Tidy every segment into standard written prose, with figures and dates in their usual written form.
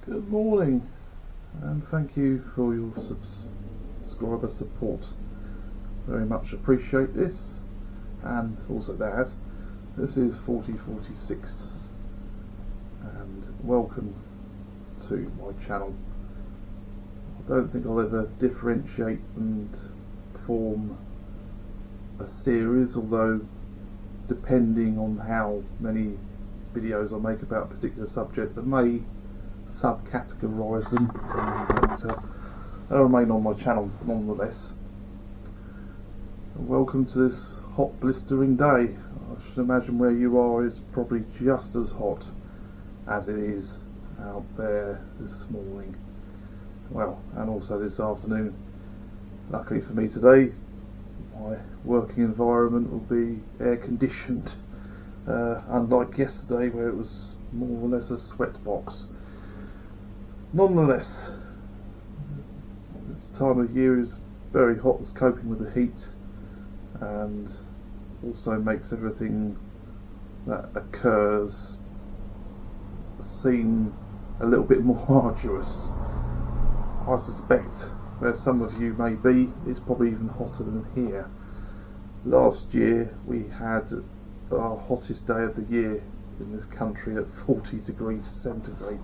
Good morning, and thank you for your subscriber support. Very much appreciate this, and also that. This is 4046, and welcome to my channel. I don't think I'll ever differentiate and form a series, although depending on how many videos I make about a particular subject, I may subcategorise them, but they'll remain on my channel nonetheless. Welcome to this hot, blistering day. I should imagine where you are is probably just as hot as it is out there this morning. Well, and also this afternoon. Luckily for me today, my working environment will be air conditioned, unlike yesterday where it was more or less a sweat box. Nonetheless, this time of year is very hot, it's coping with the heat, and also makes everything that occurs seem a little bit more arduous. I suspect where some of you may be, it's probably even hotter than here. Last year we had our hottest day of the year in this country at 40 degrees centigrade.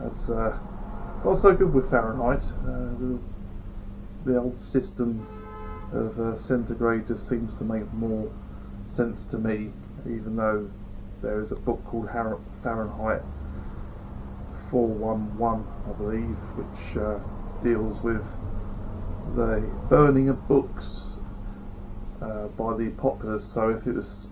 That's not so good with Fahrenheit. The old system of centigrade just seems to make more sense to me, even though there is a book called Fahrenheit 411, I believe, which deals with the burning of books by the populace. So if it was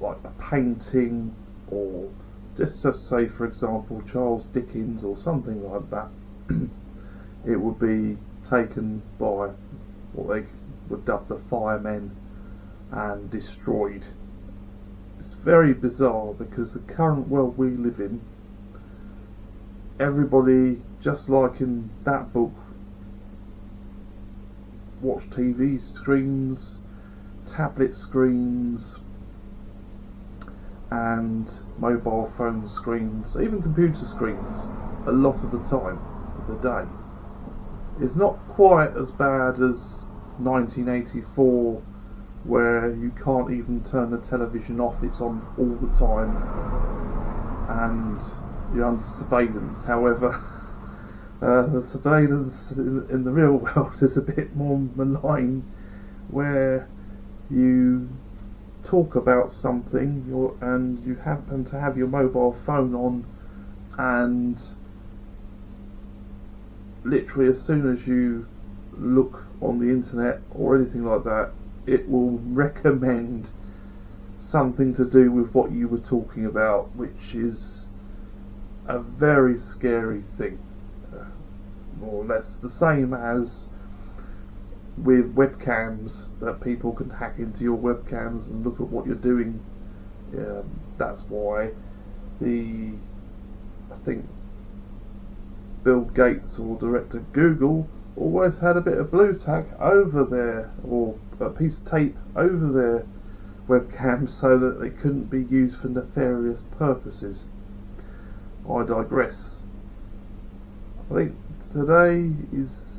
like a painting, or just say for example Charles Dickens or something like that, it would be taken by what they would dub the firemen and destroyed. It's very bizarre because the current world we live in, everybody, just like in that book, watch TV screens, tablet screens, and mobile phone screens, even computer screens, a lot of the time of the day. It's not quite as bad as 1984, where you can't even turn the television off, it's on all the time and you're under surveillance. However, the surveillance in the real world is a bit more malign, where you talk about something and you happen to have your mobile phone on, and literally as soon as you look on the internet or anything like that, it will recommend something to do with what you were talking about, which is a very scary thing. More or less the same as with webcams, that people can hack into your webcams and look at what you're doing. That's why I think Bill Gates, or director of Google, always had a bit of blue tack over there, or a piece of tape over their webcams, so that they couldn't be used for nefarious purposes. I digress. I think today is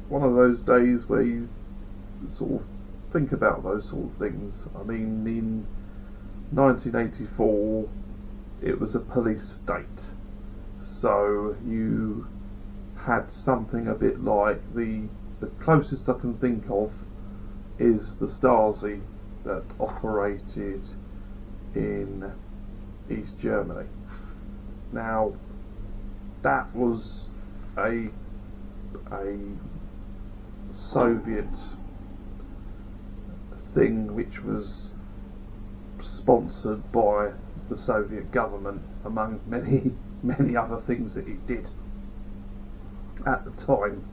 one of those days where you sort of think about those sort of things. I mean, in 1984 it was a police state, so you had something a bit like the closest I can think of is the Stasi that operated in East Germany. Now that was a Soviet thing which was sponsored by the Soviet government, among many other things that it did at the time.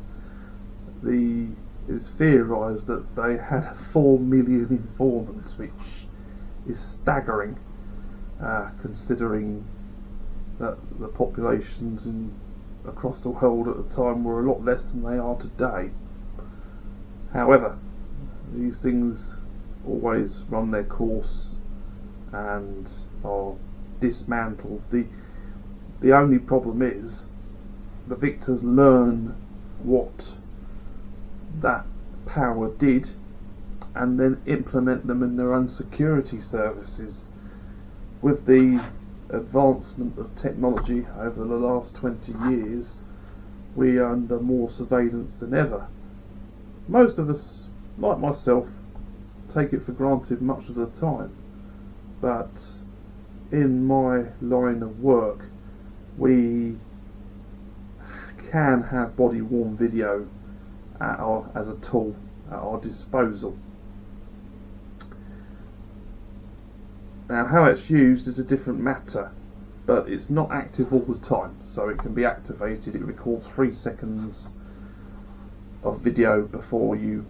It's theorised that they had 4 million informants, which is staggering, considering that the populations across the world at the time were a lot less than they are today. However, these things always run their course and are dismantled. The only problem is the victors learn what that power did and then implement them in their own security services. With the advancement of technology over the last 20 years, we are under more surveillance than ever. Most of us, like myself, take it for granted much of the time, but in my line of work we can have body worn video as a tool at our disposal. Now, how it's used is a different matter, but it's not active all the time, so it can be activated. It records 3 seconds of video before you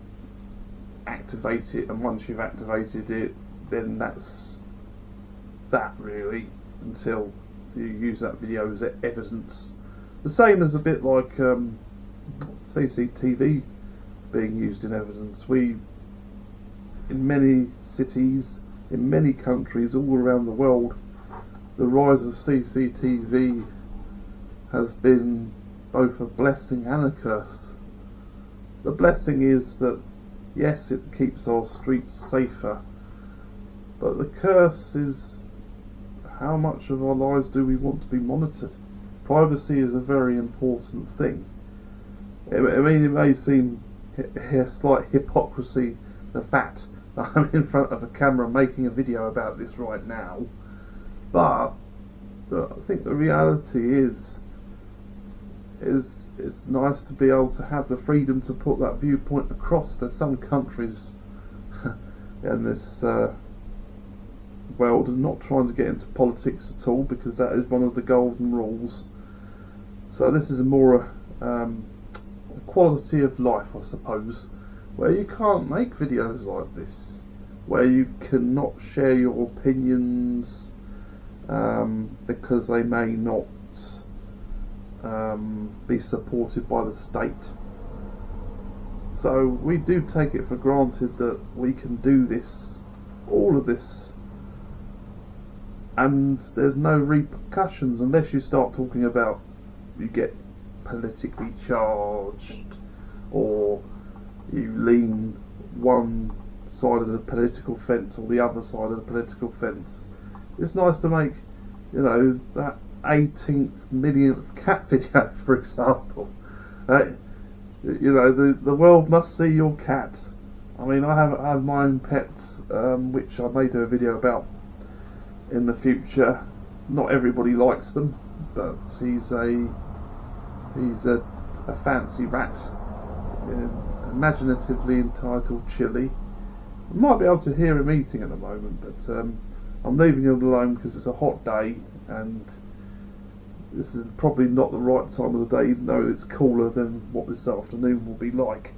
activate it, and once you've activated it, then that's that really, until you use that video as evidence. The same as a bit like CCTV being used in evidence. In many cities, in many countries all around the world, the rise of CCTV has been both a blessing and a curse. The blessing is that, yes, it keeps our streets safer, but the curse is how much of our lives do we want to be monitored? Privacy is a very important thing. I mean, it may seem a slight hypocrisy, the fact that I'm in front of a camera making a video about this right now, but I think the reality is it's nice to be able to have the freedom to put that viewpoint across. There's some countries in this world, and not trying to get into politics at all, because that is one of the golden rules. So this is a more a quality of life, I suppose, where you can't make videos like this, where you cannot share your opinions because they may not be supported by the state. So we do take it for granted that we can do this, all of this, and there's no repercussions unless you start talking about you get politically charged, or you lean one side of the political fence or the other side of the political fence. It's nice to make, you know, that 18th millionth cat video, for example. You know, the world must see your cat. I mean, I have my own pets, which I may do a video about in the future. Not everybody likes them, but he's a fancy rat, imaginatively entitled Chili. You might be able to hear him eating at the moment, but I'm leaving him alone because it's a hot day, and this is probably not the right time of the day, even though it's cooler than what this afternoon will be like.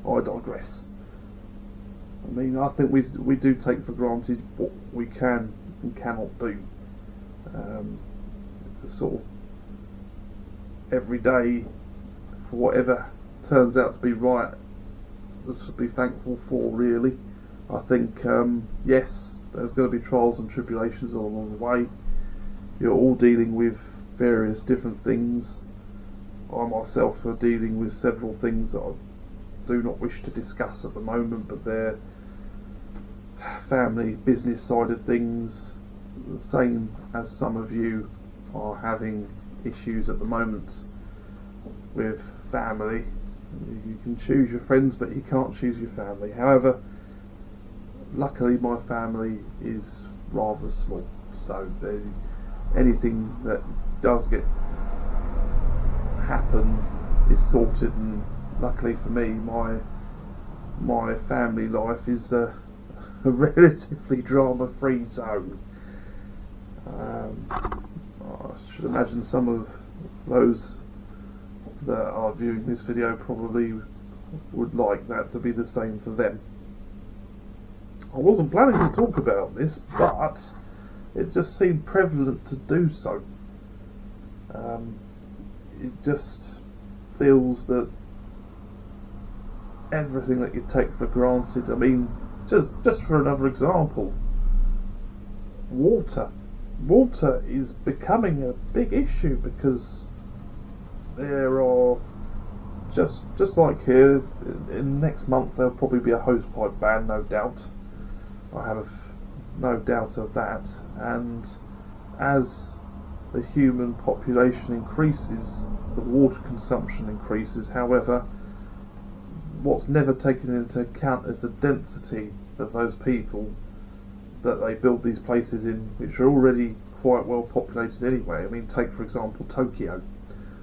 I digress. I mean, I think we do take for granted what we can and cannot do. Sort of every day, for whatever turns out to be right, let's be thankful for, really. I think, yes, there's going to be trials and tribulations along the way. You're all dealing with various different things. I myself are dealing with several things that I do not wish to discuss at the moment, but they're family, business side of things, the same as some of you are having issues at the moment with family. You can choose your friends, but you can't choose your family. However, luckily my family is rather small, so anything that does happen is sorted, and luckily for me, my family life is a relatively drama-free zone. I should imagine some of those that are viewing this video probably would like that to be the same for them. I wasn't planning to talk about this, but it just seemed prevalent to do so. It just feels that everything that you take for granted, I mean, just for another example, water. water is becoming a big issue because there are just like here, in next month there'll probably be a hosepipe ban, no doubt. I have no doubt of that. And as the human population increases, the water consumption increases. However, what's never taken into account is the density of those people that they build these places in, which are already quite well populated anyway. I mean, take for example Tokyo,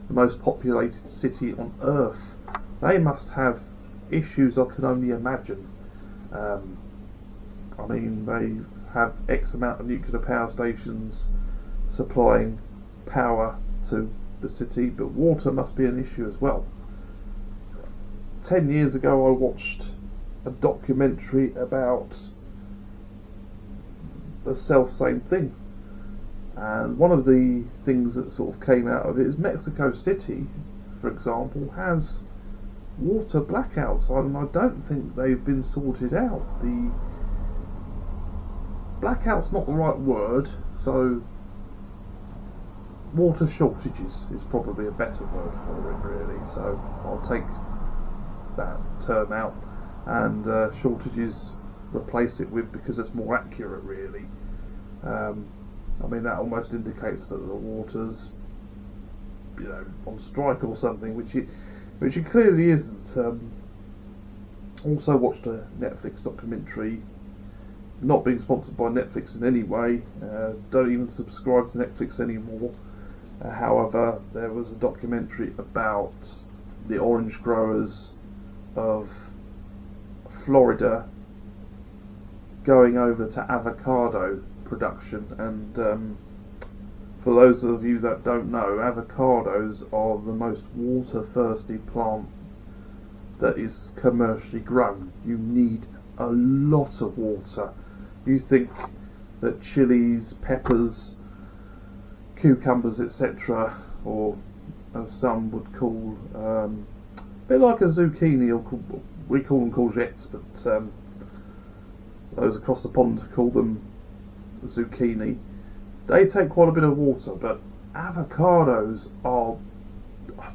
the most populated city on earth. They must have issues I can only imagine. I mean, they have X amount of nuclear power stations supplying power to the city, but water must be an issue as well. 10 years ago I watched a documentary about the self-same thing, and one of the things that sort of came out of it is Mexico City, for example, has water blackouts, and I don't think they've been sorted out. The blackout's not the right word, so water shortages is probably a better word for it, really. So I'll take that term out and shortages replace it with, because it's more accurate, really. I mean, that almost indicates that the water's, on strike or something, which it clearly isn't. Also watched a Netflix documentary, not being sponsored by Netflix in any way, don't even subscribe to Netflix anymore. However, there was a documentary about the orange growers of Florida going over to avocado production, and for those of you that don't know, avocados are the most water thirsty plant that is commercially grown. You need a lot of water. You think that chilies, peppers, cucumbers, etc., or as some would call, a bit like a zucchini, or we call them courgettes, but those across the pond call them zucchini. They take quite a bit of water, but avocados are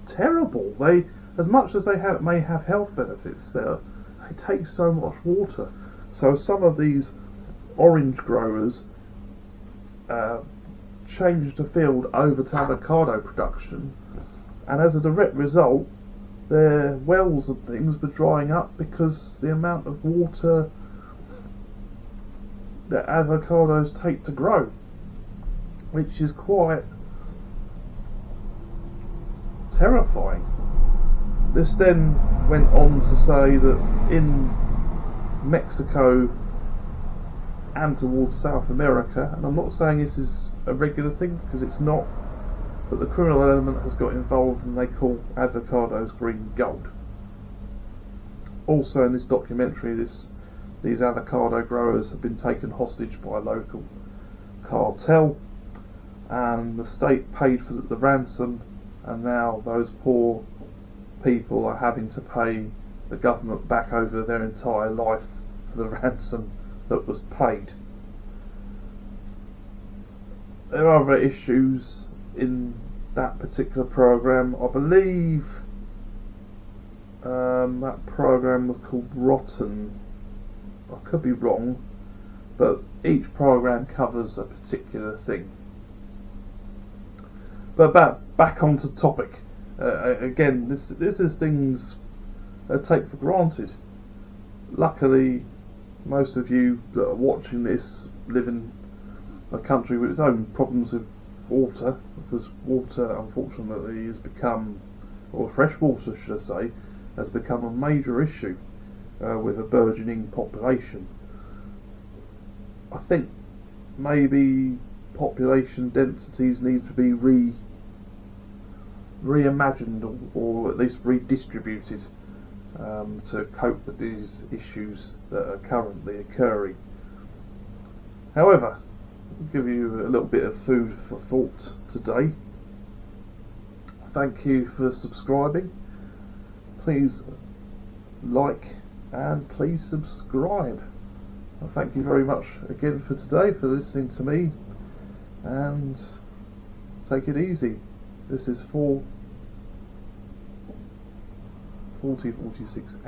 terrible. They, as much as they may have health benefits, they take so much water. So some of these orange growers changed the field over to avocado production, and as a direct result, their wells and things were drying up because the amount of water that avocados take to grow, which is quite terrifying. This then went on to say that in Mexico and towards South America, and I'm not saying this is a regular thing because it's not, but the criminal element has got involved and they call avocados green gold. Also in this documentary, these avocado growers have been taken hostage by a local cartel, and the state paid for the ransom, and now those poor people are having to pay the government back over their entire life for the ransom that was paid. There are other issues in that particular program. I believe that program was called Rotten. I could be wrong, but each program covers a particular thing. But back onto topic. Again, this is things I take for granted. Luckily, most of you that are watching this live in a country with its own problems with water, because water, unfortunately, has become, or fresh water, should I say, has become a major issue with a burgeoning population. I think maybe population densities need to be reimagined, or at least redistributed to cope with these issues that are currently occurring. However, I'll give you a little bit of food for thought today. Thank you for subscribing. Please like and please subscribe. Thank you very much again for today, for listening to me and take it easy. This is 4046 out.